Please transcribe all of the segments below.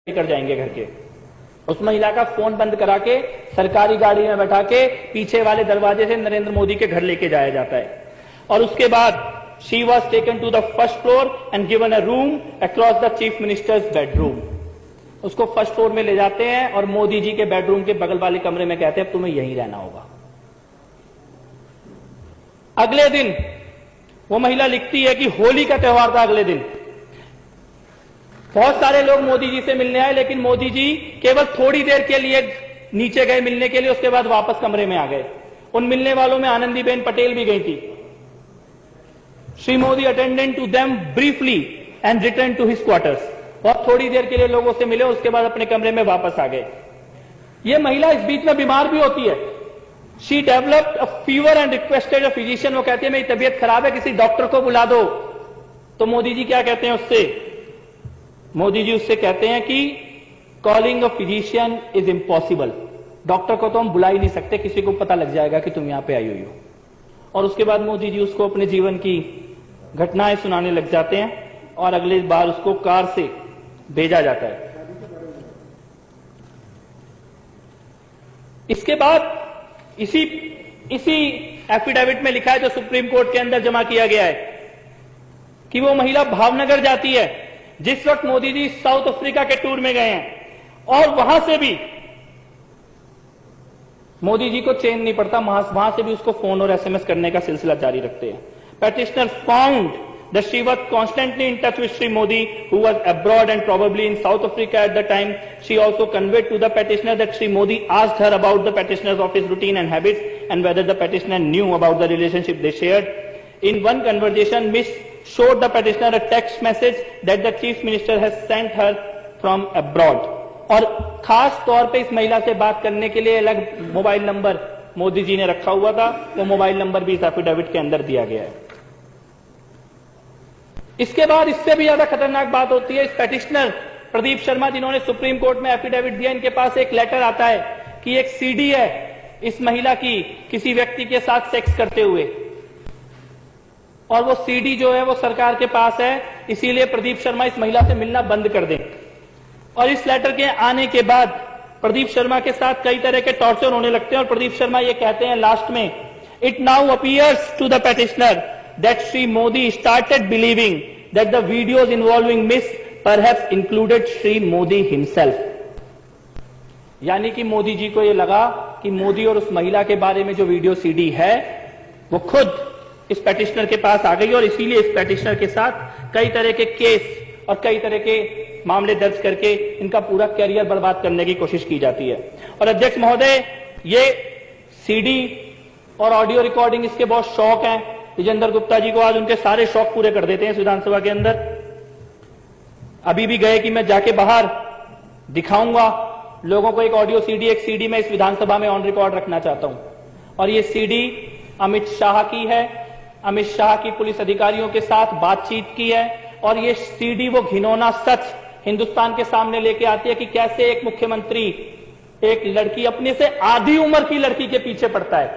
लेकर जाएंगे घर के। उस महिला का फोन बंद करा के सरकारी गाड़ी में बैठा के पीछे वाले दरवाजे से नरेंद्र मोदी के घर लेके जाया जाता है। और उसके बाद she was taken to the first floor and given a room across the chief minister's bedroom. उसको फर्स्ट फ्लोर में ले जाते हैं और मोदी जी के बेडरूम के बगल वाले कमरे में कहते हैं अब तुम्हें यहीं रहना होगा। अगले दिन वो महिला लिखती है कि होली का त्योहार था। अगले दिन बहुत सारे लोग मोदी जी से मिलने आए, लेकिन मोदी जी केवल थोड़ी देर के लिए नीचे गए मिलने के लिए, उसके बाद वापस कमरे में आ गए। उन मिलने वालों में आनंदीबेन पटेल भी गई थी। Shri Modi attended to them briefly and return to his quarters. बहुत थोड़ी देर के लिए लोगों से मिले, उसके बाद अपने कमरे में वापस आ गए। यह महिला इस बीच में बीमार भी होती है। She developed a fever and requested a physician. वो कहती है मेरी तबीयत खराब है, किसी डॉक्टर को बुला दो। तो मोदी जी क्या कहते हैं उससे? मोदी जी उससे कहते हैं कि calling a physician is impossible. Doctor को तो हम बुला ही नहीं सकते, किसी को पता लग जाएगा कि तुम यहां पे आई हुई हो। और उसके बाद मोदी जी उसको अपने जीवन की घटनाएं सुनाने लग जाते हैं और अगली बार उसको कार से भेजा जाता है। इसके बाद इसी एफिडेविट में लिखा है जो सुप्रीम कोर्ट के अंदर जमा किया गया है कि वो महिला भावनगर जाती है जिस वक्त मोदी जी साउथ अफ्रीका के टूर में गए हैं, और वहां से भी मोदी जी को चैन नहीं पड़ता, वहां से भी उसको फोन और एसएमएस करने का सिलसिला जारी रखते हैं। Petitioner found that she was constantly in touch with Shri Modi who was abroad and probably in South Africa at the time. She also conveyed to the petitioner that Shri Modi asked her about the petitioner's office routine and habits and whether the petitioner knew about the relationship they shared. In one conversation, Miss showed the petitioner a text message that the chief minister has sent her from abroad. और खास तौर पे इस महिला से बात करने के लिए अलग मोबाइल नंबर मोदी जी ने रखा हुआ था। वो मोबाइल नंबर भी इस एफिडेविट के अंदर दिया गया है। इसके बाद इससे भी ज्यादा खतरनाक बात होती है। इस पेटिशनर प्रदीप शर्मा जिन्होंने सुप्रीम कोर्ट में एफिडेविट दिया, इनके पास एक लेटर आता है कि एक सीडी है इस महिला की किसी व्यक्ति के साथ सेक्स करते हुए, और वो सीडी जो है वो सरकार के पास है, इसीलिए प्रदीप शर्मा इस महिला से मिलना बंद कर दें। और इस लेटर के आने के बाद प्रदीप शर्मा के साथ कई तरह के टॉर्चर होने लगते हैं और प्रदीप शर्मा ये कहते हैं लास्ट में, it now appears to the petitioner that Shri Modi started believing that the videos involving miss perhaps included Shri Modi himself. यानी कि मोदी जी को यह लगा कि मोदी और उस महिला के बारे में जो वीडियो सीडी है वो खुद इस पेटिशनर के पास आ गई, और इसीलिए इस पेटिशनर के साथ कई तरह के केस और कई तरह के मामले दर्ज करके इनका पूरा कैरियर बर्बाद करने की कोशिश की जाती है। और अध्यक्ष महोदय, ये सीडी और ऑडियो रिकॉर्डिंग इसके बहुत शौक हैं। विजेंद्र गुप्ता जी को आज उनके सारे शौक पूरे कर देते हैं विधानसभा के अंदर। अभी भी गए कि मैं जाके बाहर दिखाऊंगा लोगों को एक ऑडियो सीडी, एक सीडी मैं इस विधानसभा में ऑन रिकॉर्ड रखना चाहता हूं। और ये सीडी अमित शाह की है। अमित शाह की पुलिस अधिकारियों के साथ बातचीत की है, और ये सीडी वो घिनौना सच हिंदुस्तान के सामने लेके आती है कि कैसे एक मुख्यमंत्री एक लड़की, अपने से आधी उम्र की लड़की के पीछे पड़ता है,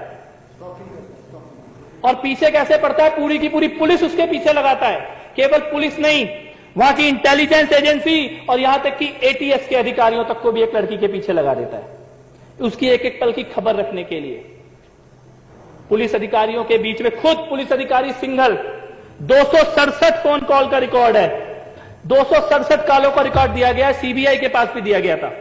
और पीछे कैसे पड़ता है, पूरी की पूरी पुलिस उसके पीछे लगाता है। केवल पुलिस नहीं, वहां की इंटेलिजेंस एजेंसी और यहां तक कि एटीएस के अधिकारियों तक को भी एक लड़की के पीछे लगा देता है उसकी एक एक पल की खबर रखने के लिए। पुलिस अधिकारियों के बीच में खुद पुलिस अधिकारी सिंघल 267 फोन कॉल का रिकॉर्ड है। 267 कॉलों का रिकॉर्ड दिया गया है, सीबीआई के पास भी दिया गया था।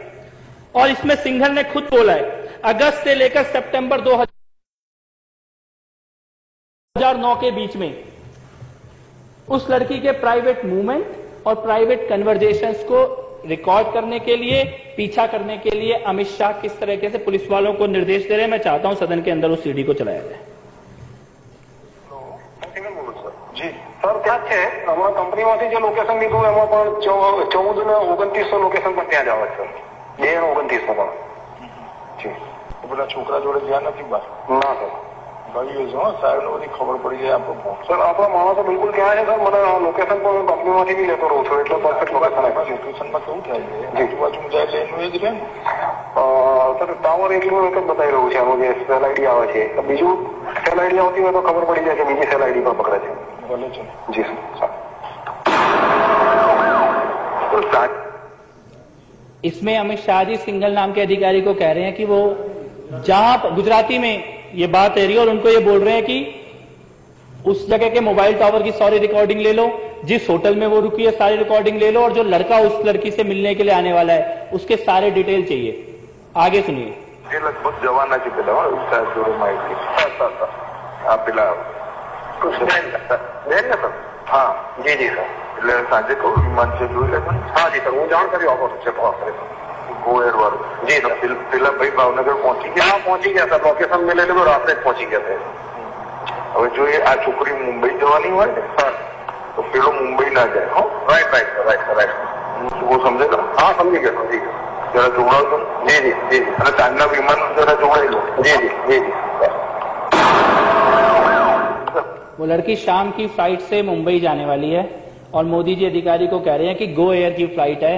और इसमें सिंघल ने खुद बोला है अगस्त से लेकर सितंबर 2009 के बीच में उस लड़की के प्राइवेट मूवमेंट और प्राइवेट कन्वर्जेशंस को रिकॉर्ड करने के लिए, पीछा करने के लिए अमित शाह किस तरीके से पुलिस वालों को निर्देश दे रहे हैं। मैं चाहता हूं सदन के अंदर उस सीडी को चलाया जाए। जी सर, क्या છે અમારા કંપનીમાંથી જે લોકેશન લીધું એમાં પણ 14 ને 2900 લોકેશન પર ત્યાં જ આવે છે, 2 ને 2900 પણ જી। પેલા છોકરા જોડે ધ્યાન નથી બસ ના સર, ભાઈ જો સાહેબ ને બધી ખબર પડી જાય આપણો સર, આપણા માણસો બિલકુલ ત્યાં છે સર। મને લોકેશન પણ કંપનીમાંથી બી લેતો રહું છું, એટલે પરફેક્ટ લોકેશન આપ્યા છે। લોકેશનમાં કેવું થાય છે આજુબાજુમાં જાય એટલે એનું એ જ રહે ને સર। ટાવર એટલું એક જ બતાવી રહ્યું છે, એનું જે સેલ આઈડી આવે છે, બીજું સેલ આઈડી આવતી હોય તો ખબર પડી જાય કે બીજી સેલ આઈડી પર પકડે છે। बोले जी सर। इसमें अमित शाह जी सिंघल नाम के अधिकारी को कह रहे हैं कि वो जहां गुजराती में ये बात है रही और उनको ये बोल रहे हैं कि उस जगह के मोबाइल टावर की सारी रिकॉर्डिंग ले लो, जिस होटल में वो रुकी है सारी रिकॉर्डिंग ले लो, और जो लड़का उस लड़की से मिलने के लिए आने वाला है उसके सारे डिटेल चाहिए। आगे सुनिए। लगभग जवानाची પેલા જોડે માહિતી પેલા બેન ને સર હા જી જી સર એટલે સાંજે કહું વિમાન છે જોઈ લે હા જી સર હું જાણ કરી આપો છે ગોયર વાળું જી સર પેલા ભાઈ ભાવનગર પહોંચી ગયા હા પહોંચી ગયા સર લોકેશન મેં લઈ લીધું રાત્રે જ પહોંચી ગયા છે હવે જો આ છોકરી મુંબઈ જવાની હોય ને તો પેલો મુંબઈ ના જાય હો રાઈટ રાઈટ રાઈટ રાઈટ वो समझेगा हाँ समझी गया जरा जोड़ा दो जी जी जी अरे चांदना विमान जरा जोड़े लो जी जी जी जी। वो लड़की शाम की फ्लाइट से मुंबई जाने वाली है और मोदी जी अधिकारी को कह रहे हैं कि गो एयर की फ्लाइट है,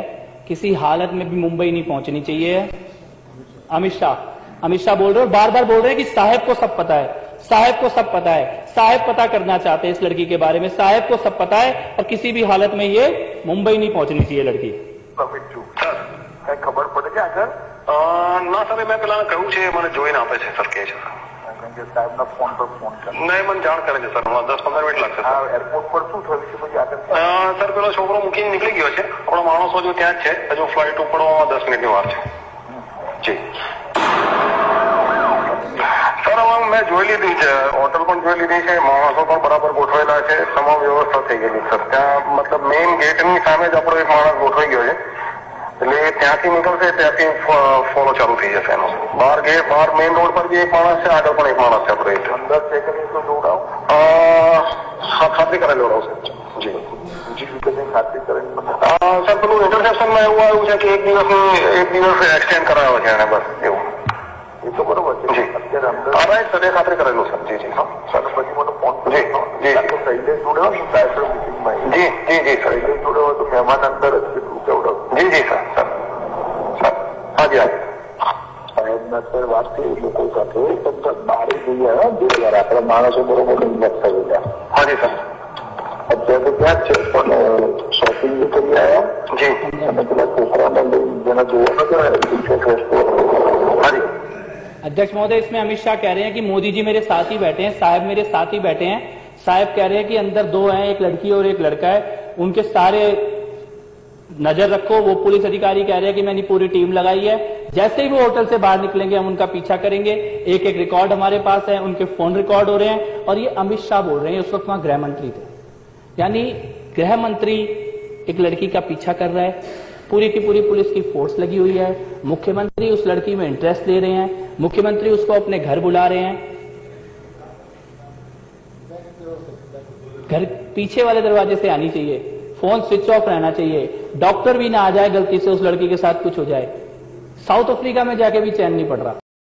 किसी हालत में भी मुंबई नहीं पहुंचनी चाहिए। अमित शाह बोल रहे हैं, बार बार बोल रहे हैं कि साहब को सब पता है, साहब को सब पता है, साहब पता करना चाहते हैं इस लड़की के बारे में, साहब को सब पता है और किसी भी हालत में ये मुंबई नहीं पहुंचनी चाहिए लड़की। खबर पड़े क्या सर ના સર મેં પેલા કહ્યું છે મને જોઈને આપે છે સર કહે છે સાહેબ ના ફોન પર ફોન કરે નહીં મને જાણ કરે છે સર 10-15 મિનિટ લાગશે એરપોર્ટ પર શું થયું છે પછી આગળ સર પેલો છોકરો મૂકીને નીકળી ગયો છે, આપણો માણસો જો ત્યાં જ છે, હજુ ફ્લાઇટ ઉપડવામાં 10 મિનિટની વાર છે જી સર હવે મેં જોઈ લીધી છે, હોટલ પણ જોઈ લીધી છે, માણસો પણ બરાબર ગોઠવેલા છે, તમામ વ્યવસ્થા થઈ ગયેલી સર ત્યાં મતલબ મેઇન ગેટની સામે જ આપણો એક માણસ ગોઠવાઈ ગયો છે એટલે ત્યાંથી નીકળશે ત્યાંથી ફોલો ચાલુ થઈ જશે એનો બહાર મેઇન રોડ પર બી એક માણસ છે, આગળ પણ એક માણસ છે આપણે અંદર ચેક કરી તો જોડાવ ખાતરી કરેલી જોડાવશે જી બીજી રીતે ખાતરી કરેલી સર પેલું ઇન્ટરસેપ્શનમાં એવું આવ્યું છે કે એક દિવસ એક્સટેન્ડ કરાયો છે એને બસ એવું એ તો બરોબર છે જી અત્યારે અંદર રાઈટ સર એ ખાતરી કરેલું સર જી જી હા સર પછી મને ફોન જી જી શૈલેષ જોડ્યો ને ડાયરેક્ટર મિટિંગમાં જી જી જી સર શૈલેષ જોડ્યો તો મહેમાન અંદર જ કેટલું કેવડો જી જી સર સર સર હા જી હા સાહેબના સર વાત થઈ લોકો સાથે બહાર જઈએ બે વાર આપણા માણસો બરોબર ઇન્વેસ્ટ થઈ ગયા હા જી સર અત્યારે તો ત્યાં જ છે પણ શોપિંગ બી કરી આવ્યા જી અને પેલા છોકરાને જેને જોવા હા જી। अध्यक्ष महोदय, इसमें अमित शाह कह रहे हैं कि मोदी जी मेरे साथ ही बैठे हैं, साहब मेरे साथ ही बैठे हैं, साहब कह रहे हैं कि अंदर दो हैं, एक लड़की और एक लड़का है, उनके सारे नजर रखो। वो पुलिस अधिकारी कह रहे हैं कि मैंने पूरी टीम लगाई है, जैसे ही वो होटल से बाहर निकलेंगे हम उनका पीछा करेंगे। एक एक रिकॉर्ड हमारे पास है, उनके फोन रिकॉर्ड हो रहे हैं। और ये अमित शाह बोल रहे हैं, उस वक्त वहां गृह मंत्री थे, यानी गृह मंत्री एक लड़की का पीछा कर रहा है, पूरी की पूरी पुलिस की फोर्स लगी हुई है, मुख्यमंत्री उस लड़की में इंटरेस्ट ले रहे हैं, मुख्यमंत्री उसको अपने घर बुला रहे हैं। घर पीछे वाले दरवाजे से आनी चाहिए, फोन स्विच ऑफ रहना चाहिए, डॉक्टर भी ना आ जाए गलती से उस लड़की के साथ कुछ हो जाए। साउथ अफ्रीका में जाके भी चैन नहीं पड़ रहा।